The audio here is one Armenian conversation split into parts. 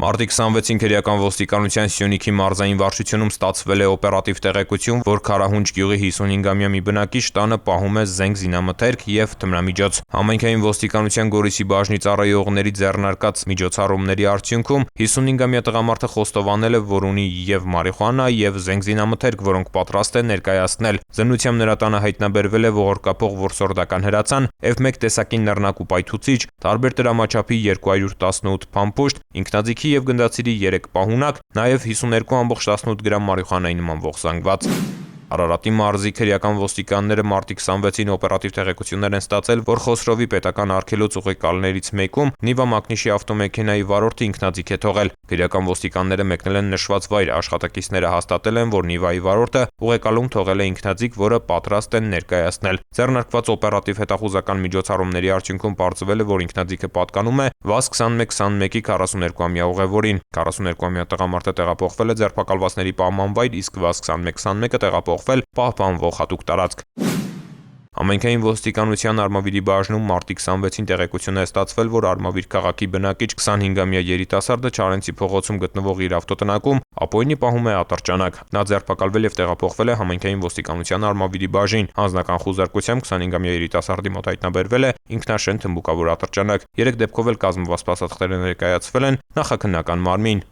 Մարտի 26-ին քերեական ոստիկանության Սյունիքի մարզային վարչությունում ստացվել է օպերատիվ տեղեկություն, որ Քարահունչ գյուղի 55-ամյա մի բնակիչ տանը պահում է զենք, զինամթերք եւ թմրամիջոց։ Համայնքային ոստիկանության Գորիսի բաժնի ծառայողների ձեռնարկած միջոցառումների արդյունքում 55-ամյա տղամարդը խոստովանել է, որ ունի եւ մարիխուանա եւ զենք, զինամթերք, որոնք պատրաստ է ներկայացնել։ Զննությամբ նրա տանը հայտնաբերվել է ողորկապող որսորդական հրացան, F1 տեսակի նռնակ ու պայթուցիչ, տարբեր տրամաչափի 218 փամփուշտ, ինքնաձիգի եւ գնդացիրի 3 պահունակ, նաեւ 52.18 գրամ մարիխուանայի նմանվող զանգված։ Արարատի մարզի քերեական ոստիկանները մարտի 26-ին օպերատիվ տեղեկություններ են ստացել, որ Խոսրովի պետական արգելոց ուղեկալներից մեկում Նիվա Մակնիշի ավտոմեքենայի վարորդը ինքնաձիգ է թողել։ Քերեական ոստիկանները մեկնել են նշված վայր, աշխատակիցները հաստատել են, որ Նիվայի վարորդը ուղեկալում թողել է ինքնաձիգ, որը պատրաստ են ներկայացնել։ Ձեռնարկված օպերատիվ հետախուզական միջոցառումների արդյունքում պարզվել է, որ ինքնաձիգը պատկանում է ՎԱԶ-2121-ի 42-ամյա ուղևորին։ 42-ամյա տղամարդը տեղափոխվել է ձերբակալվածների պահման վայր, իսկ ՎԱԶ-2121-ը տեղափոխվել պահպանվող հատուկ տարածք։ Համայնքային ոստիկանության Արմավիրի բաժնում մարտի 26-ին տեղեկություն է ստացվել, որ Արմավիր քաղաքի բնակիչ 25-ամյա երիտասարդը Չարենցի փողոցում գտնվող իր ավտոտնակում ապօրինի պահում է ատրճանակ։ Նա ձերբակալվել եւ տեղափոխվել է համայնքային ոստիկանության Արմավիրի բաժին։ Անձնական խուզարկությամբ 25-ամյա երիտասարդի մոտ հայտնաբերվել է ինքնաշեն թմբուկավոր ատրճանակ։ 3 դեպքով էլ կազմված փաստաթղթերը ներկայացվել են նախաքննական մարմին։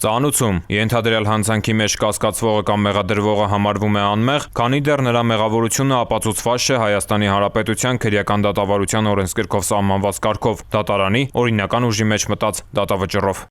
Ծանուցում ենթադրյալ հանցանքի մեջ կասկածվողը կամ մեղադրվողը համարվում է անմեղ, քանի դեռ նրա մեղավորությունը ապացուցված չէ Հայաստանի Հանրապետության քերեական դատավարության օրենսգրքով սահմանված կարգով, դատարանի օրինական ուժի մեջ մտած դատավճռով։